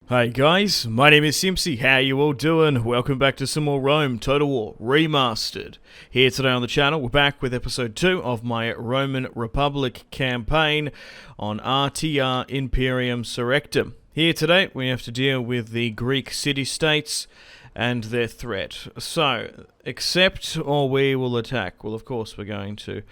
Hey guys, my name is Simpzy. How you all doing? Welcome back to some more Rome Total War Remastered. Here today on the channel, we're back with episode 2 of my Roman Republic campaign on RTR Imperium Surrectum. Here today, we have to deal with the Greek city-states and their threat. So, accept or we will attack. Well, of course, we're going to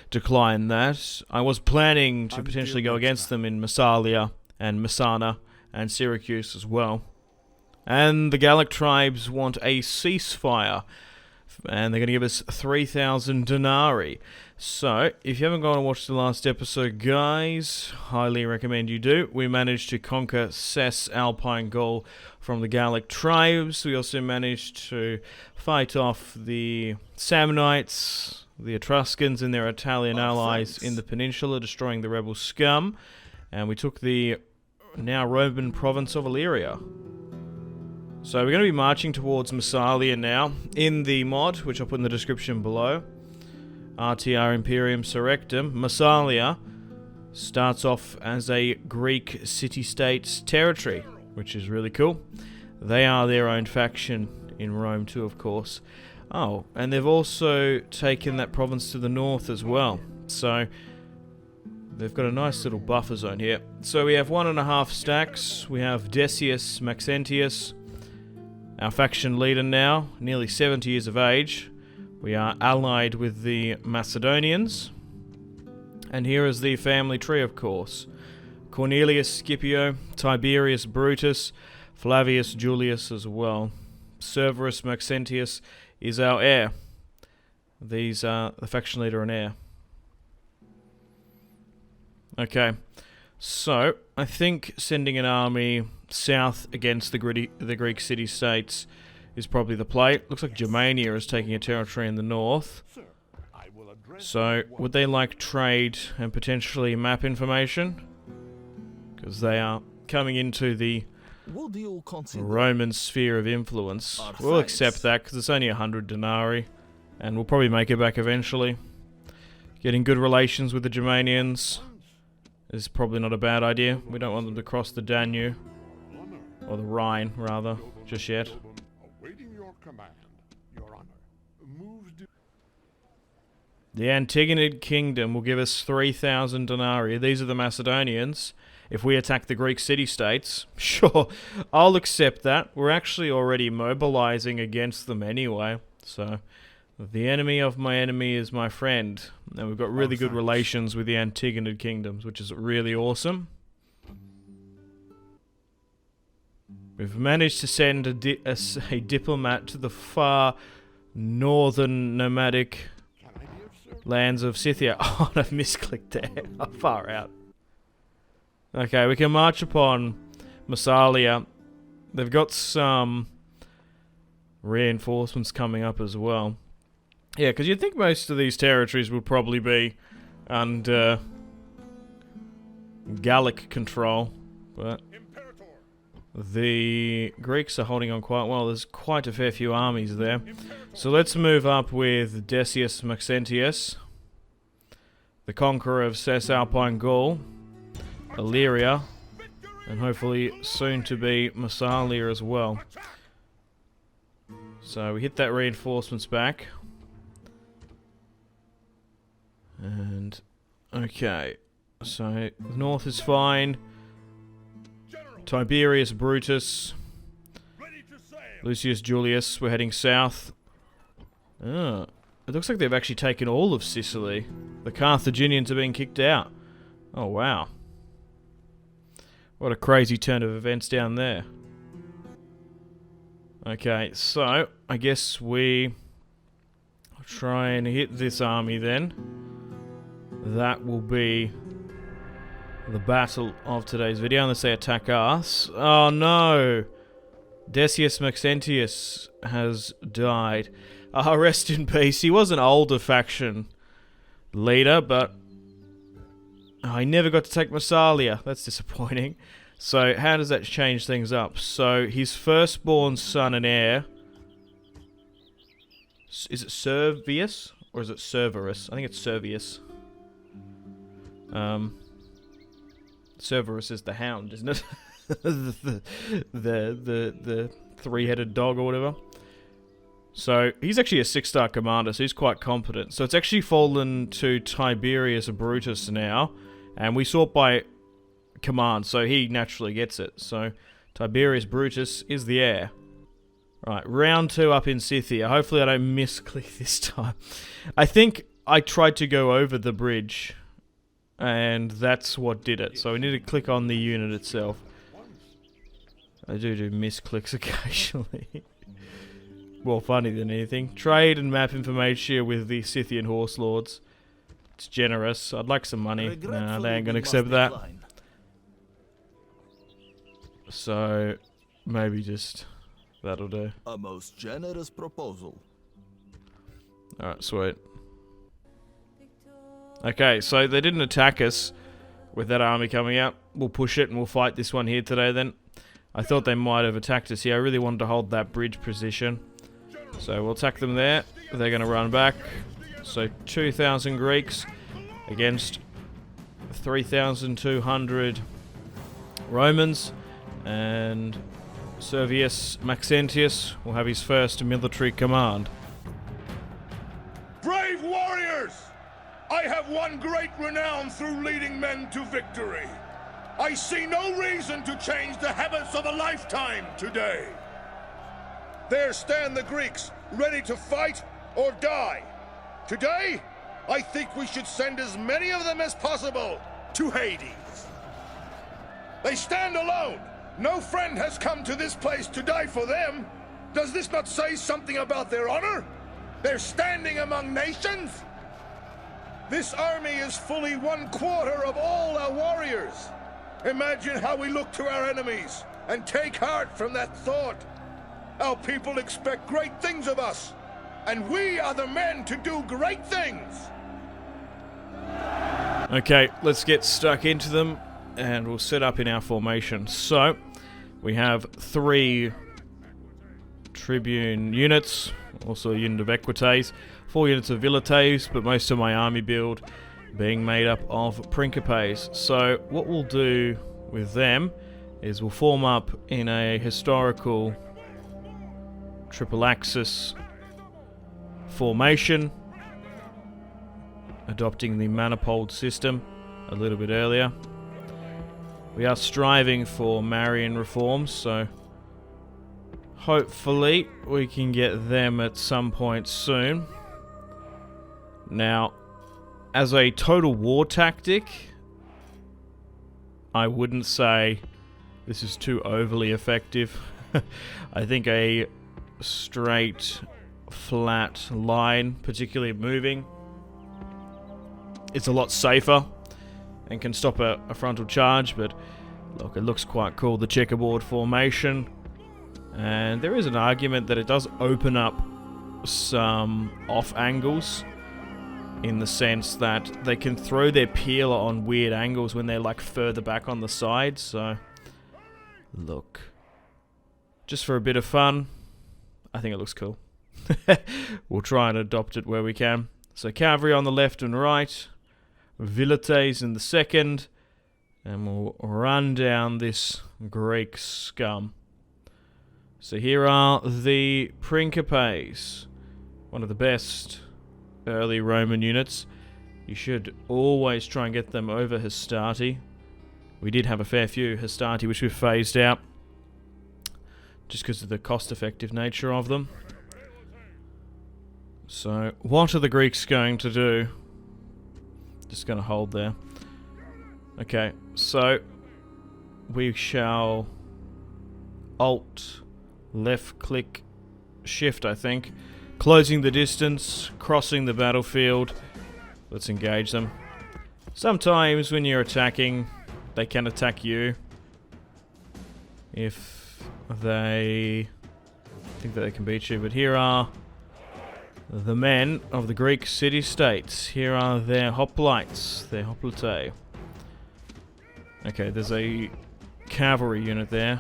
decline that. I was planning to potentially go against them in Massalia and Messana and Syracuse as well. And the Gallic tribes want a ceasefire, and they're going to give us 3,000 denarii. So, if you haven't gone and watched the last episode, guys, highly recommend you do. We managed to conquer Alpine Gaul from the Gallic tribes. We also managed to fight off the Samnites, the Etruscans and their Italian allies in the peninsula, destroying the rebel scum. And we took the now Roman province of Illyria. So we're going to be marching towards Massalia now. In the mod, which I'll put in the description below, RTR Imperium Surrectum, Massalia starts off as a Greek city-state territory, which is really cool. They are their own faction in Rome too, of course. Oh, and they've also taken that province to the north as well. So they've got a nice little buffer zone here. So we have 1.5 stacks. We have Decius Maxentius, our faction leader now, nearly 70 years of age. We are allied with the Macedonians. And here is the family tree, of course. Cornelius Scipio, Tiberius Brutus, Flavius Julius as well. Severus Maxentius is our heir. These are the faction leader and heir. Okay, so I think sending an army south against the Greek city-states is probably the play. Looks like Germania is taking a territory in the north. So, would they like trade and potentially map information? Because they are coming into the Roman sphere of influence. We'll accept that because it's only 100 denarii, and we'll probably make it back eventually. Getting good relations with the Germanians is probably not a bad idea. We don't want them to cross the Danube, or the Rhine, rather, just yet. The Antigonid Kingdom will give us 3,000 denarii. These are the Macedonians. If we attack the Greek city-states, sure, I'll accept that. We're actually already mobilizing against them anyway, so the enemy of my enemy is my friend. And we've got really good relations with the Antigonid kingdoms, which is really awesome. We've managed to send a diplomat to the far northern nomadic lands of Scythia. Oh, I've misclicked there. I'm far out. Okay, we can march upon Massalia. They've got some reinforcements coming up as well. Yeah, because you'd think most of these territories would probably be under Gallic control, but the Greeks are holding on quite well. There's quite a fair few armies there. So let's move up with Decius Maxentius, the conqueror of Alpine Gaul, Illyria, and hopefully soon to be Massalia as well. So we hit that reinforcements back. And, okay, so north is fine. Tiberius Brutus, Lucius Julius, we're heading south. Oh, it looks like they've actually taken all of Sicily. The Carthaginians are being kicked out. Oh, wow. What a crazy turn of events down there. Okay, so I guess we try and hit this army then. That will be the battle of today's video, unless they attack us. Oh no! Decius Maxentius has died. Rest in peace. He was an older faction leader, but I never got to take Massalia. That's disappointing. So how does that change things up? So his firstborn son and heir, is it Servius or is it Cerberus? I think it's Servius. Cerberus is the hound, isn't it? the three-headed dog or whatever. So he's actually a 6-star commander, so he's quite competent. So it's actually fallen to Tiberius Brutus now, and we sort by command, so he naturally gets it. So Tiberius Brutus is the heir. Right, round 2 up in Scythia. Hopefully I don't misclick this time. I think I tried to go over the bridge, and that's what did it. So we need to click on the unit itself. I do misclicks occasionally. More funny than anything. Trade and map information with the Scythian Horse Lords. It's generous. I'd like some money. Nah, they ain't gonna accept that. So, maybe just... that'll do. A most generous proposal. Alright, sweet. Okay, so they didn't attack us with that army coming out. We'll push it and we'll fight this one here today then. I thought they might have attacked us here. I really wanted to hold that bridge position. So we'll attack them there. They're going to run back. So 2,000 Greeks against 3,200 Romans. And Servius Maxentius will have his first military command. Brave warriors! I have won great renown through leading men to victory. I see no reason to change the habits of a lifetime today. There stand the Greeks, ready to fight or die. Today, I think we should send as many of them as possible to Hades. They stand alone. No friend has come to this place to die for them. Does this not say something about their honor? They're standing among nations? This army is fully 1/4 of all our warriors. Imagine how we look to our enemies and take heart from that thought. Our people expect great things of us, and we are the men to do great things. Okay, let's get stuck into them, and we'll set up in our formation. So, we have 3 Tribune units, also a unit of Equites, 4 units of Vilites, but most of my army build being made up of Principes. So, what we'll do with them is we'll form up in a historical triple axis formation, adopting the manifold system a little bit earlier. We are striving for Marian reforms, so hopefully we can get them at some point soon. Now, as a total war tactic, I wouldn't say this is too overly effective. I think a straight, flat line, particularly moving, it's a lot safer and can stop a frontal charge, but look, it looks quite cool, the checkerboard formation. And there is an argument that it does open up some off angles, in the sense that they can throw their peeler on weird angles when they're like further back on the side. So look, just for a bit of fun, I think it looks cool. We'll try and adopt it where we can. So cavalry on the left and right, Vilites in the second, and we'll run down this Greek scum. So here are the Principes, one of the best early Roman units. You should always try and get them over Hastati. We did have a fair few Hastati which we've phased out, just because of the cost-effective nature of them. So, what are the Greeks going to do? Just going to hold there. Okay, so we shall Alt, left click, shift, I think. Closing the distance, crossing the battlefield. Let's engage them. Sometimes when you're attacking, they can attack you if they think that they can beat you. But here are the men of the Greek city-states. Here are their hoplites, their hoplite. Okay, there's a cavalry unit there.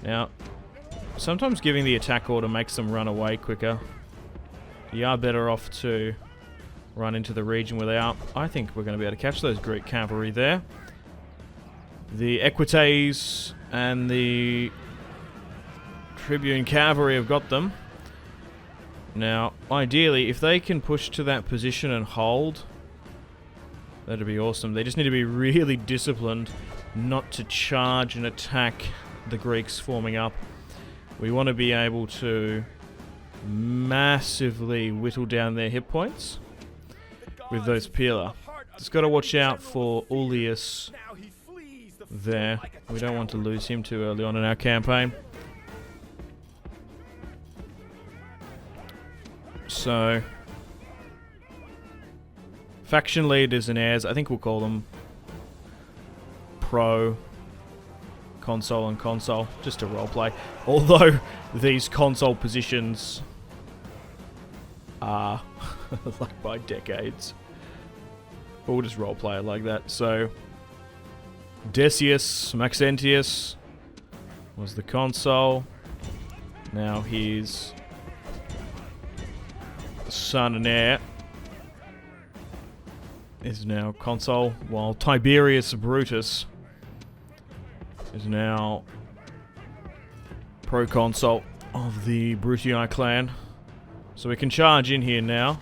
Now, sometimes giving the attack order makes them run away quicker. You are better off to run into the region where they are. I think we're going to be able to catch those Greek cavalry there. The Equites and the Tribune Cavalry have got them. Now, ideally, if they can push to that position and hold, that'd be awesome. They just need to be really disciplined not to charge and attack the Greeks forming up. We want to be able to massively whittle down their hit points with those Peeler. Just got to watch out for Ullius there. We don't want to lose him too early on in our campaign. So, faction leaders and heirs, I think we'll call them Pro, Console and Console, just to roleplay. Although these console positions are like by decades. But we'll just roleplay it like that. So, Decius Maxentius was the Console. Now he's son and heir is now Console, while Tiberius Brutus is now Proconsul of the Brutii clan. So we can charge in here now.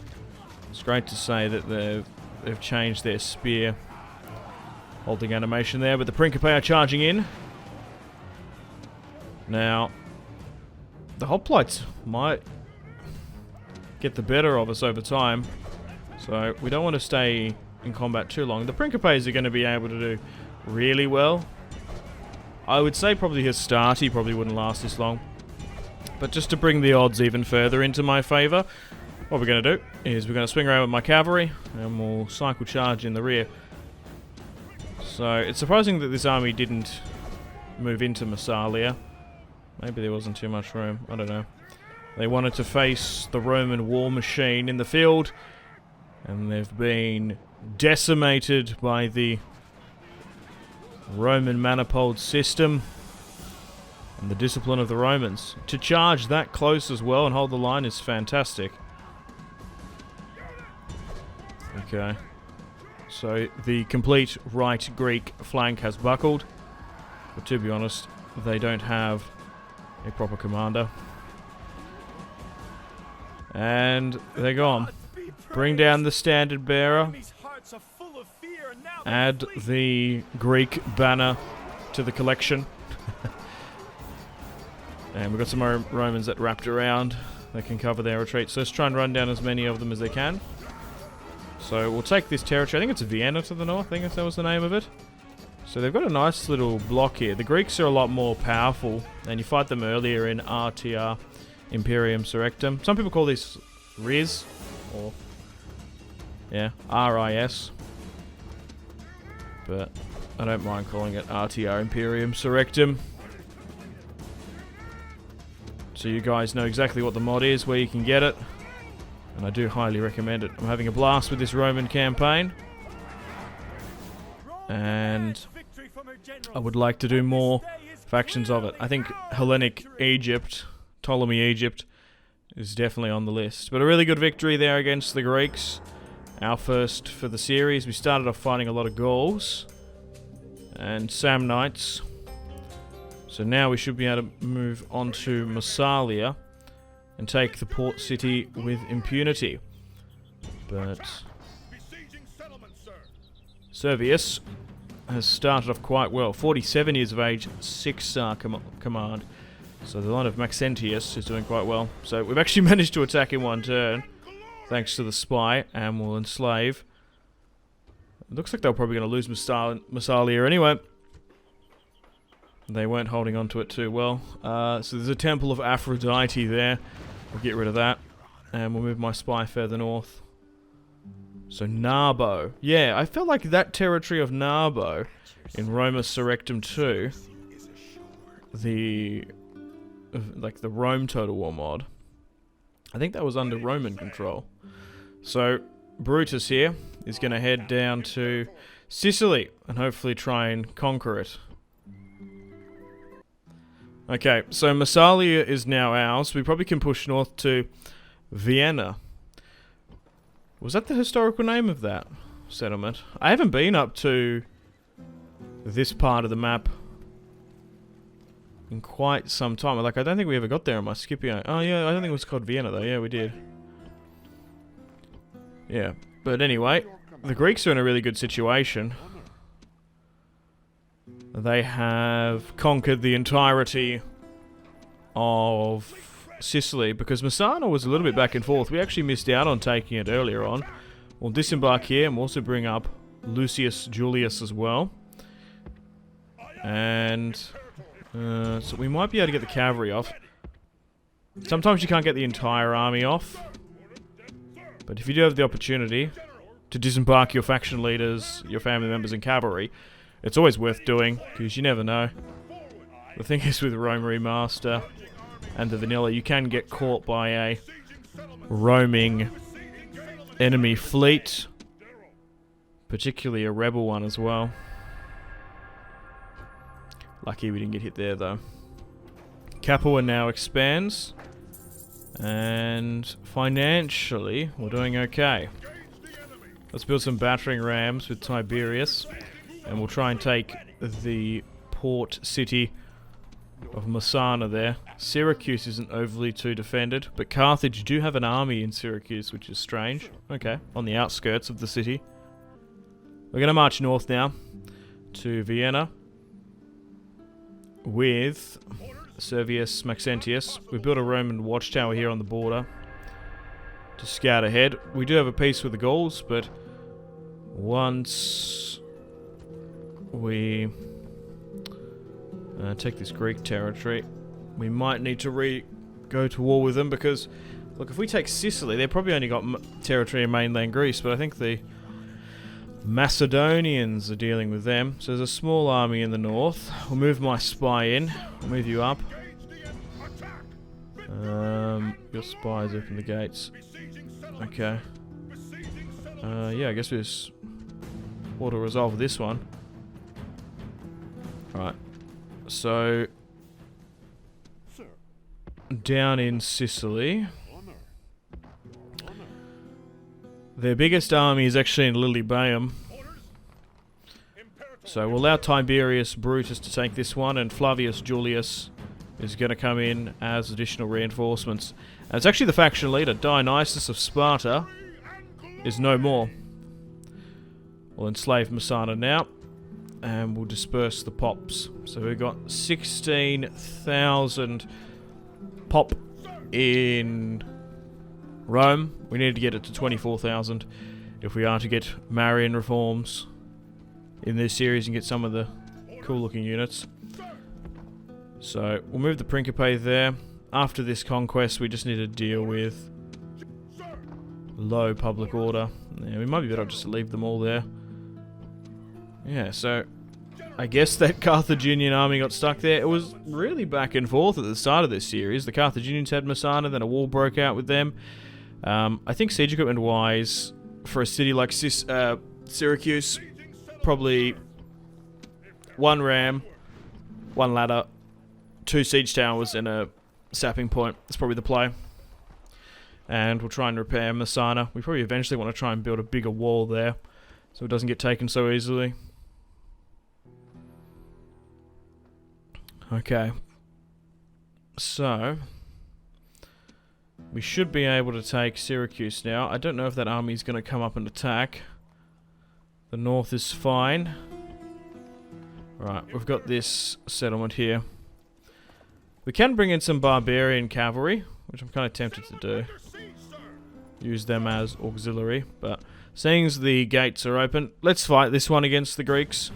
It's great to say that they've changed their spear holding animation there, but the Principes are charging in. Now, the hoplites might get the better of us over time, so we don't want to stay in combat too long. The Principes are going to be able to do really well. I would say probably Hastati probably wouldn't last this long, but just to bring the odds even further into my favour, what we're going to do is we're going to swing around with my cavalry and we'll cycle charge in the rear. So it's surprising that this army didn't move into Massalia. Maybe there wasn't too much room, I don't know. They wanted to face the Roman war machine in the field, and they've been decimated by the Roman manifold system and the discipline of the Romans. To charge that close as well and hold the line is fantastic. Okay. So the complete right Greek flank has buckled, but to be honest, they don't have a proper commander. And they're gone. Bring down the standard bearer. Add the Greek banner to the collection. And we've got some more Romans that wrapped around. They can cover their retreat. So let's try and run down as many of them as they can. So we'll take this territory. I think it's Vienna to the north. I think that was the name of it. So they've got a nice little block here. The Greeks are a lot more powerful, and you fight them earlier in RTR Imperium Surrectum. Some people call this Riz, or yeah, RIS, but I don't mind calling it RTR Imperium Surrectum. So you guys know exactly what the mod is, where you can get it, and I do highly recommend it. I'm having a blast with this Roman campaign, and I would like to do more factions of it. I think Hellenic Egypt, Ptolemy Egypt, is definitely on the list. But a really good victory there against the Greeks. Our first for the series. We started off fighting a lot of Gauls and Samnites. So now we should be able to move on to Massalia and take the port city with impunity. But Servius has started off quite well. 47 years of age, 6-star command. So the line of Maxentius is doing quite well. So we've actually managed to attack in one turn, thanks to the spy, and we'll enslave. It looks like they're probably going to lose Massalia anyway. They weren't holding on to it too well. So there's a Temple of Aphrodite there. We'll get rid of that. And we'll move my spy further north. So Narbo. Yeah, I felt like that territory of Narbo in Roma Surrectum 2, the Rome Total War mod, I think that was under Roman control. So Brutus here is going to head down to Sicily and hopefully try and conquer it. Okay, so Massalia is now ours. We probably can push north to Vienna. Was that the historical name of that settlement? I haven't been up to this part of the map in quite some time. Like, I don't think we ever got there on my Scipio. Oh yeah, I don't think it was called Vienna though. Yeah, we did. Yeah, but anyway, the Greeks are in a really good situation. They have conquered the entirety of Sicily, because Messana was a little bit back and forth. We actually missed out on taking it earlier on. We'll disembark here and we'll also bring up Lucius Julius as well. And so we might be able to get the cavalry off. Sometimes you can't get the entire army off, but if you do have the opportunity to disembark your faction leaders, your family members and cavalry, it's always worth doing, because you never know. The thing is, with Rome Remaster and the vanilla, you can get caught by a roaming enemy fleet, particularly a rebel one as well. Lucky we didn't get hit there though. Capua now expands, and financially we're doing okay. Let's build some battering rams with Tiberius, and we'll try and take the port city of Messana there. Syracuse isn't overly too defended, but Carthage do have an army in Syracuse, which is strange. Okay, on the outskirts of the city. We're going to march north now to Vienna with Servius Maxentius. We've built a Roman watchtower here on the border to scout ahead. We do have a peace with the Gauls, but once we take this Greek territory, we might need to go to war with them, because look, if we take Sicily, they've probably only got territory in mainland Greece, but I think the Macedonians are dealing with them. So there's a small army in the north. We'll move my spy in. We'll move you up. Your spies open the gates. Okay. Yeah, I guess we just auto-resolve this one. Alright. So, down in Sicily, their biggest army is actually in Lilybaeum. So we'll allow Tiberius Brutus to take this one, and Flavius Julius is going to come in as additional reinforcements. And it's actually the faction leader, Dionysus of Sparta, is no more. We'll enslave Messana now, and we'll disperse the pops. So we've got 16,000 pop in Rome. We need to get it to 24,000 if we are to get Marian reforms in this series and get some of the cool looking units. So we'll move the Principe there. After this conquest, we just need to deal with low public order. Yeah, we might be better just to leave them all there. Yeah, so I guess that Carthaginian army got stuck there. It was really back and forth at the start of this series. The Carthaginians had Messana, then a war broke out with them. I think siege equipment wise, for a city like Syracuse, probably 1 ram, 1 ladder, 2 siege towers, and a sapping point. That's probably the play. And we'll try and repair Messana. We probably eventually want to try and build a bigger wall there, so it doesn't get taken so easily. Okay. So we should be able to take Syracuse now. I don't know if that army is going to come up and attack. The north is fine. Right, we've got this settlement here. We can bring in some Barbarian cavalry, which I'm kind of tempted to do. Use them as auxiliary, but seeing as the gates are open, let's fight this one against the Greeks.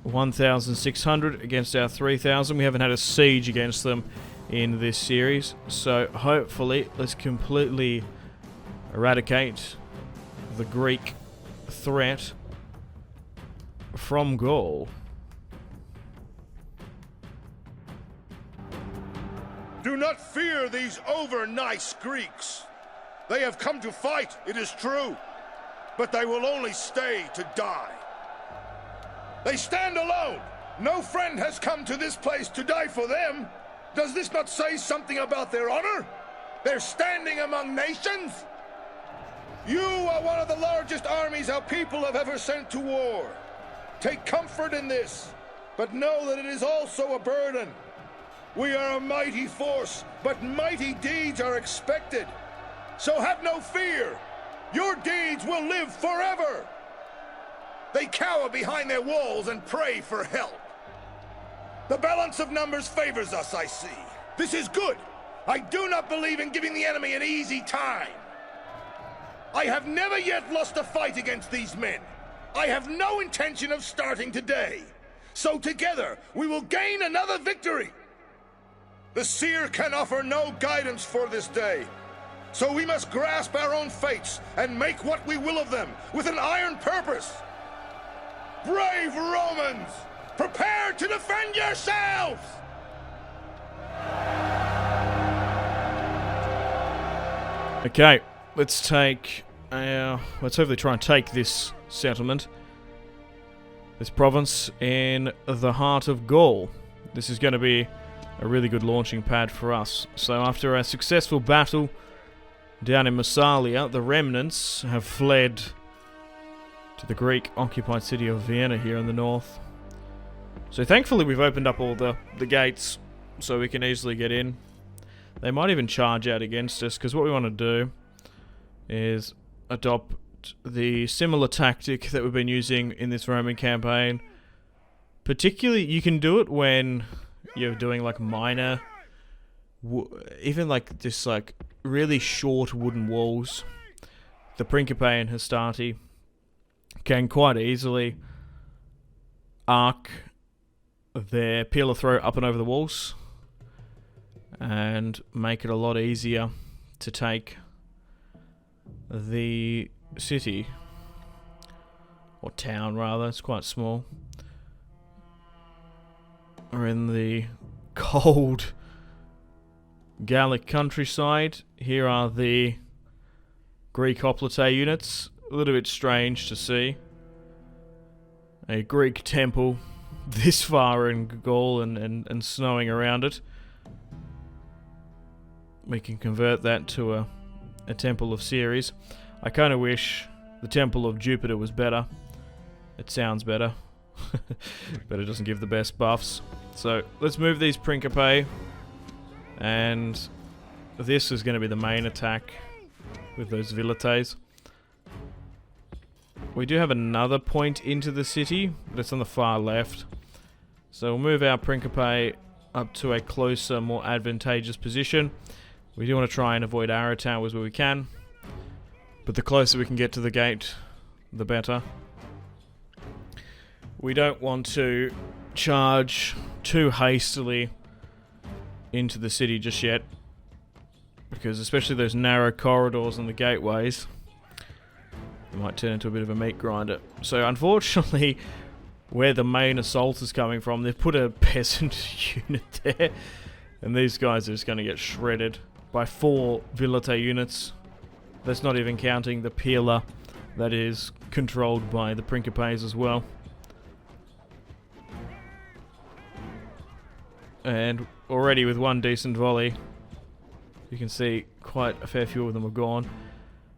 1,600 against our 3,000. We haven't had a siege against them in this series, so hopefully let's completely eradicate the Greek threat from Gaul. Do not fear these over-nice Greeks. They have come to fight, it is true, but they will only stay to die. They stand alone. No friend has come to this place to die for them. Does this not say something about their honor? They're standing among nations? You are one of the largest armies our people have ever sent to war. Take comfort in this, but know that it is also a burden. We are a mighty force, but mighty deeds are expected. So have no fear. Your deeds will live forever. They cower behind their walls and pray for help. The balance of numbers favors us, I see. This is good. I do not believe in giving the enemy an easy time. I have never yet lost a fight against these men. I have no intention of starting today. So together, we will gain another victory. The seer can offer no guidance for this day. So we must grasp our own fates and make what we will of them with an iron purpose. Brave Romans, prepare to defend yourselves! Okay, let's hopefully try and take this settlement, this province in the heart of Gaul. This is going to be a really good launching pad for us. So after a successful battle down in Massalia, the remnants have fled to the Greek-occupied city of Vienna here in the north. So thankfully we've opened up all the gates so we can easily get in. They might even charge out against us, because what we want to do is adopt the similar tactic that we've been using in this Roman campaign. Particularly, you can do it when you're doing like minor, even like this like really short wooden walls. The Principe and Hastati can quite easily arc their pillar throw up and over the walls and make it a lot easier to take the city, or town rather. It's quite small. We're in the cold Gallic countryside. Here are the Greek hoplite units. A little bit strange to see a Greek temple this far in Gaul and snowing around it. We can convert that to a temple of Ceres. I kind of wish the temple of Jupiter was better. It sounds better. But it doesn't give the best buffs. So let's move these Principe, and this is going to be the main attack with those vilites. We do have another point into the city, but it's on the far left. So we'll move our Principe up to a closer, more advantageous position. We do want to try and avoid arrow towers where we can, but the closer we can get to the gate, the better. We don't want to charge too hastily into the city just yet, because especially those narrow corridors and the gateways, it might turn into a bit of a meat grinder. So unfortunately, where the main assault is coming from, they've put a peasant unit there, and these guys are just going to get shredded by 4 Vilite units. That's not even counting the Pila that is controlled by the Principes as well. And already with one decent volley, you can see quite a fair few of them are gone.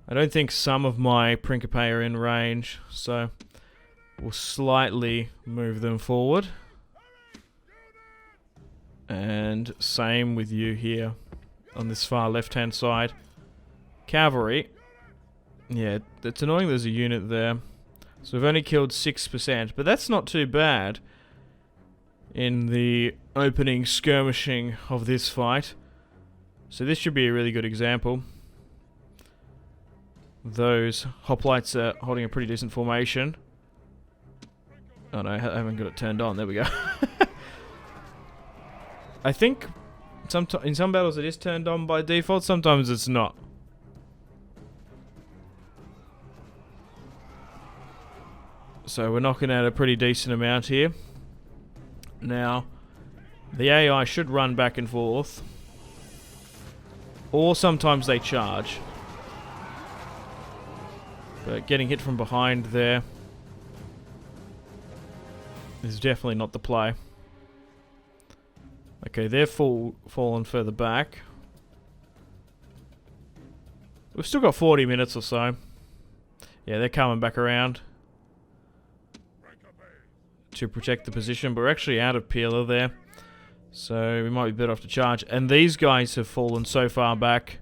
I don't think some of my Principe are in range, so we'll slightly move them forward. And same with you here on this far left-hand side. Cavalry. Yeah, it's annoying there's a unit there. So we've only killed 6%, but that's not too bad in the opening skirmishing of this fight. So this should be a really good example. Those hoplites are holding a pretty decent formation. Oh no, I haven't got it turned on. There we go. I think in some battles it is turned on by default, sometimes it's not. So we're knocking out a pretty decent amount here. Now, the AI should run back and forth, or sometimes they charge. But getting hit from behind there is definitely not the play. Okay, they're fallen further back. We've still got 40 minutes or so. Yeah, they're coming back around. to protect the position, but we're actually out of peeler there. So we might be better off to charge. And these guys have fallen so far back,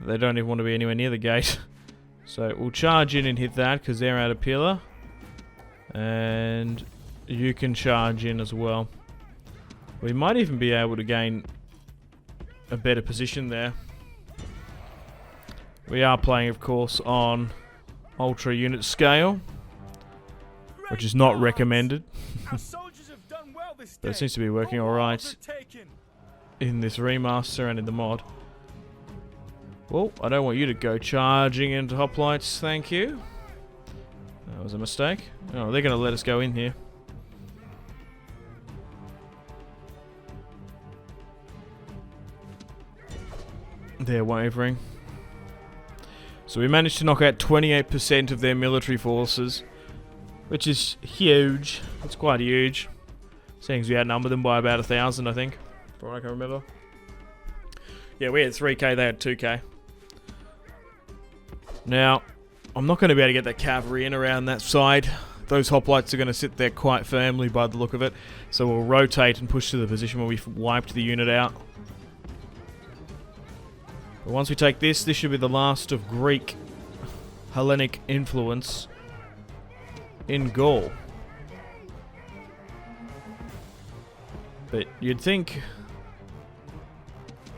they don't even want to be anywhere near the gate. So we'll charge in and hit that because they're out of peeler. And you can charge in as well. We might even be able to gain a better position there. We are playing, of course, on ultra unit scale, which is not recommended. But it seems to be working alright in this remaster and in the mod. Well, I don't want you to go charging into hoplites, thank you. That was a mistake. Oh, they're going to let us go in here. They're wavering. So we managed to knock out 28% of their military forces, which is huge. It's quite huge. Seeing as we outnumbered them by about 1,000, I think, from what I can remember. Yeah, we had 3k, they had 2k. Now, I'm not going to be able to get that cavalry in around that side. Those hoplites are going to sit there quite firmly by the look of it. So we'll rotate and push to the position where we've wiped the unit out. But once we take this, this should be the last of Greek Hellenic influence in Gaul. But you'd think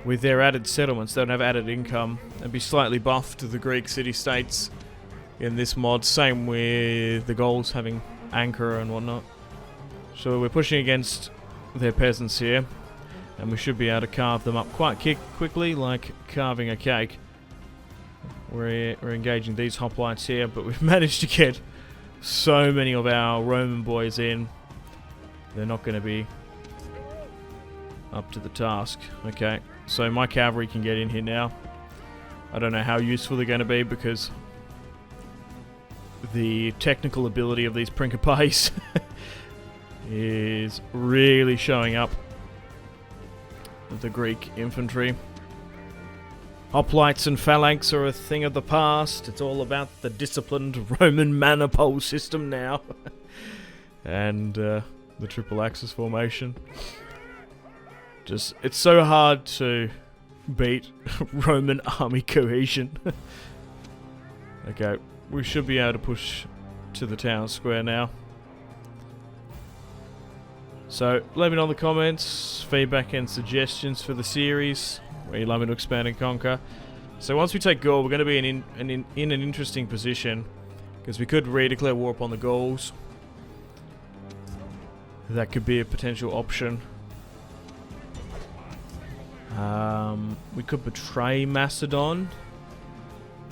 with their added settlements, they'd have added income and be slightly buffed to the Greek city-states in this mod. Same with the Gauls having Ankara and whatnot. So we're pushing against their peasants here, and we should be able to carve them up quite quickly, like carving a cake. We're engaging these hoplites here, but we've managed to get so many of our Roman boys in. They're not going to be up to the task. Okay, so my cavalry can get in here now. I don't know how useful they're going to be because the technical ability of these Principes is really showing up with the Greek infantry. Hoplites and phalanx are a thing of the past. It's all about the disciplined Roman manipole system now. And the triple axis formation. Just, it's so hard to beat Roman army cohesion. Okay, we should be able to push to the town square now. So, let me know in the comments, feedback and suggestions for the series, where you'd like me to expand and conquer. So once we take Gaul, we're going to be in an interesting position, because we could redeclare war upon the Gauls. That could be a potential option. We could betray Macedon,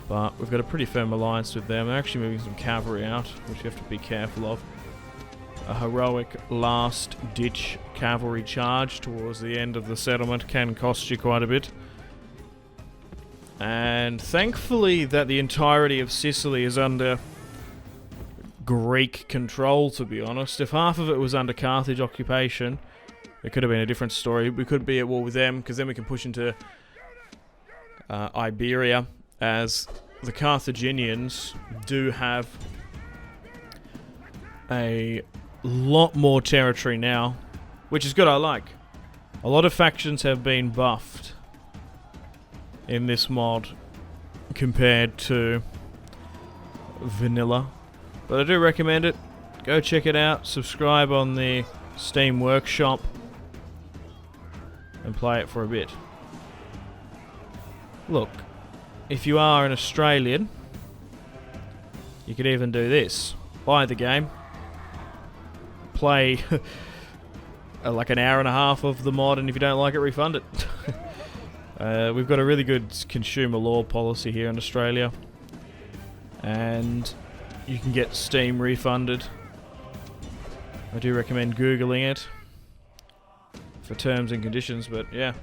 but we've got a pretty firm alliance with them. They're actually moving some cavalry out, which you have to be careful of. A heroic last-ditch cavalry charge towards the end of the settlement can cost you quite a bit. And thankfully that the entirety of Sicily is under Greek control, to be honest. If half of it was under Carthage occupation, it could have been a different story. We could be at war with them, because then we can push into Iberia, as the Carthaginians do have a lot more territory now, which is good. I like. A lot of factions have been buffed in this mod compared to vanilla, but I do recommend it. Go check it out. Subscribe on the Steam Workshop and play it for a bit. Look, if you are an Australian, you could even do this. Buy the game, play like an hour and a half of the mod, and if you don't like it, refund it. We've got a really good consumer law policy here in Australia, and you can get Steam refunded. I do recommend Googling it for terms and conditions, but yeah.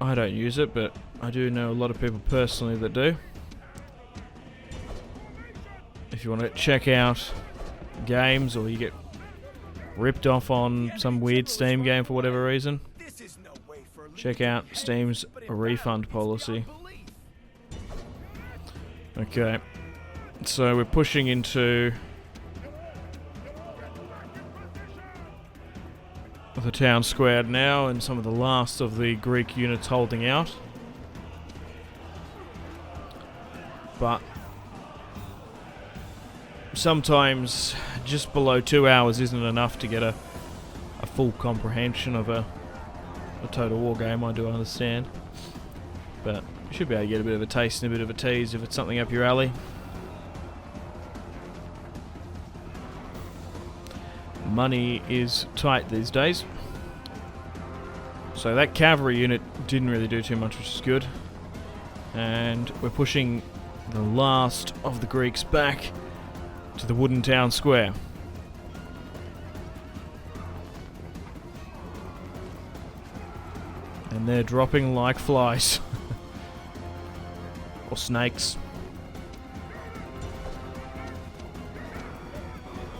I don't use it, but I do know a lot of people personally that do. If you want to check out games, or you get ripped off on some weird Steam game for whatever reason, check out Steam's refund policy. Okay, so we're pushing into the town squared now, and some of the last of the Greek units holding out. But sometimes just below 2 hours isn't enough to get a full comprehension of a Total War game, I do understand. But you should be able to get a bit of a taste and a bit of a tease if it's something up your alley. Money is tight these days. So that cavalry unit didn't really do too much, which is good. And we're pushing the last of the Greeks back to the wooden town square. And they're dropping like flies. Or snakes.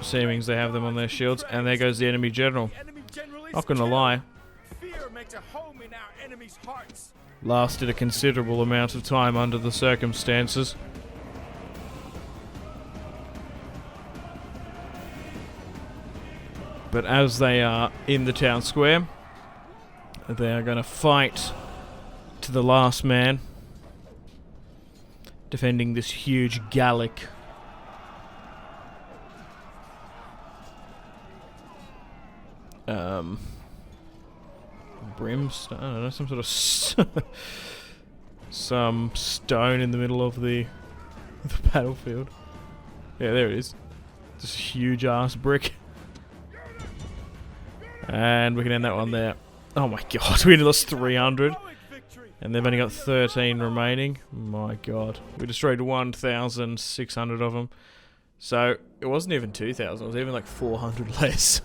Seeming they have them on their shields. And there goes the enemy general. Not gonna lie. Fear makes a home in our enemies' hearts. Lasted a considerable amount of time under the circumstances. But as they are in the town square, they are going to fight to the last man, defending this huge Gallic. Brimstone, I don't know, some sort of some stone in the middle of the battlefield. Yeah, there it is. This huge ass brick. And we can end that one there. Oh my god, we lost 300. And they've only got 13 remaining. My god. We destroyed 1,600 of them. So, it wasn't even 2,000, it was even like 400 less.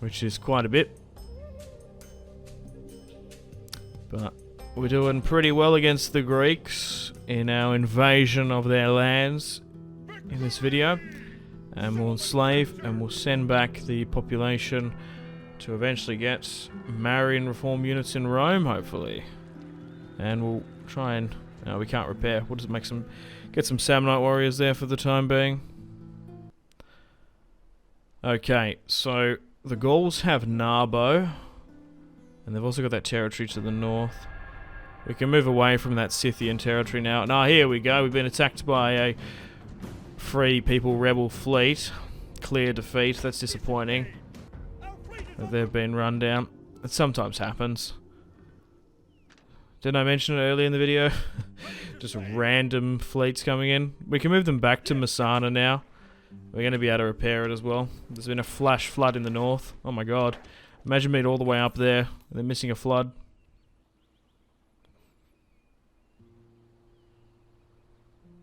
Which is quite a bit. But we're doing pretty well against the Greeks in our invasion of their lands in this video. And we'll enslave and we'll send back the population to eventually get Marian reform units in Rome, hopefully. And we'll try and... No, we can't repair. We'll just make some... Get some Samnite warriors there for the time being. Okay, so the Gauls have Narbo. And they've also got that territory to the north. We can move away from that Scythian territory now. Now, here we go. We've been attacked by a Free People rebel fleet. Clear defeat. That's disappointing. They've been run down. It sometimes happens. Didn't I mention it earlier in the video? Just random fleets coming in. We can move them back to Messana now. We're going to be able to repair it as well. There's been a flash flood in the north. Oh my god. Imagine being all the way up there and then missing a flood.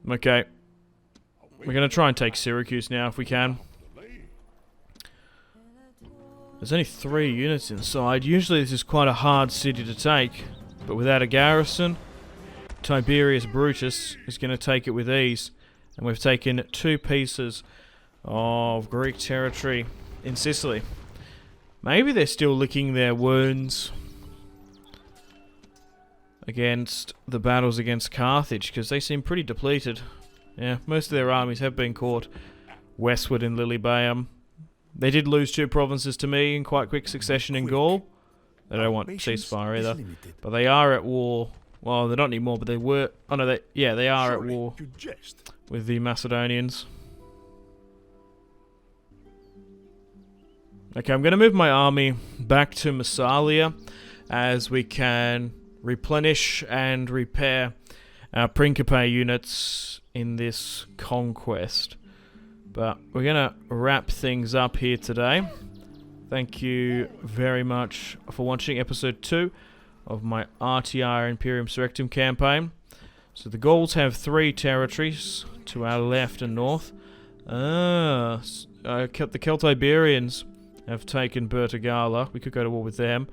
Okay. We're going to try and take Syracuse now if we can. There's only 3 units inside. Usually this is quite a hard city to take. But without a garrison, Tiberius Brutus is going to take it with ease. And we've taken 2 pieces of Greek territory in Sicily. Maybe they're still licking their wounds against the battles against Carthage, because they seem pretty depleted. Yeah, most of their armies have been caught westward in Lilybaeum. They did lose 2 provinces to me in quite quick succession in Gaul. They don't want ceasefire either. But they are at war. Well, they're not anymore, but they were... Oh no, they are at war with the Macedonians. Okay, I'm going to move my army back to Massalia as we can replenish and repair our Principe units in this conquest. But we're going to wrap things up here today. Thank you very much for watching episode 2 of my RTR Imperium Surrectum campaign. So the Gauls have 3 territories to our left and north. The Celtiberians have taken Bertigala. We could go to war with them.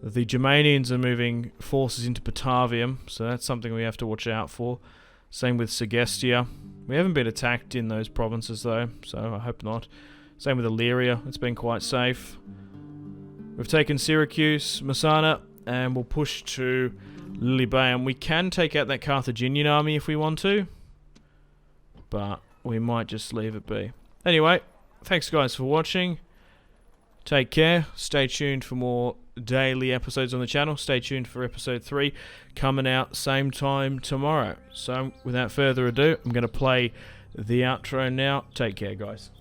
The Germanians are moving forces into Batavium, so that's something we have to watch out for. Same with Segestia. We haven't been attacked in those provinces though, so I hope not. Same with Illyria, it's been quite safe. We've taken Syracuse, Messana, and we'll push to Lilybaeum. We can take out that Carthaginian army if we want to, but we might just leave it be. Anyway, thanks guys for watching. Take care. Stay tuned for more daily episodes on the channel. Stay tuned for episode 3 coming out same time tomorrow. So without further ado, I'm going to play the outro now. Take care, guys.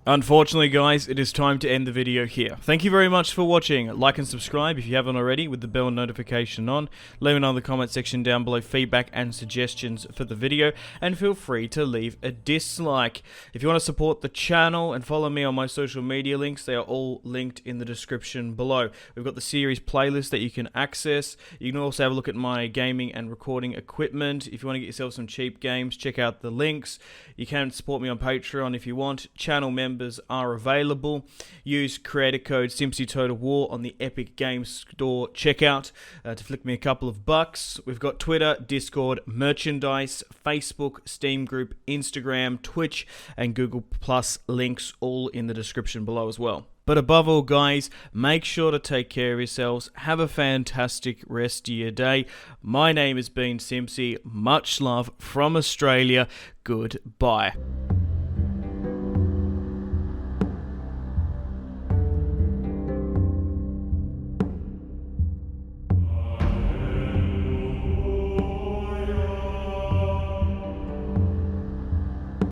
Unfortunately, guys, it is time to end the video here. Thank you very much for watching. Like and subscribe if you haven't already with the bell notification on. Let me know in the comment section down below feedback and suggestions for the video, and feel free to leave a dislike. If you want to support the channel and follow me on my social media links, they are all linked in the description below. We've got the series playlist that you can access. You can also have a look at my gaming and recording equipment. If you want to get yourself some cheap games, check out the links. You can support me on Patreon if you want. Channel members are available. Use creator code SimpzyTotalWar on the Epic Games Store checkout to flick me a couple of bucks. We've got Twitter, Discord, merchandise, Facebook, Steam group, Instagram, Twitch, and Google Plus links all in the description below as well. But above all, guys, make sure to take care of yourselves. Have a fantastic rest of your day. My name has been Simpzy. Much love from Australia. Goodbye.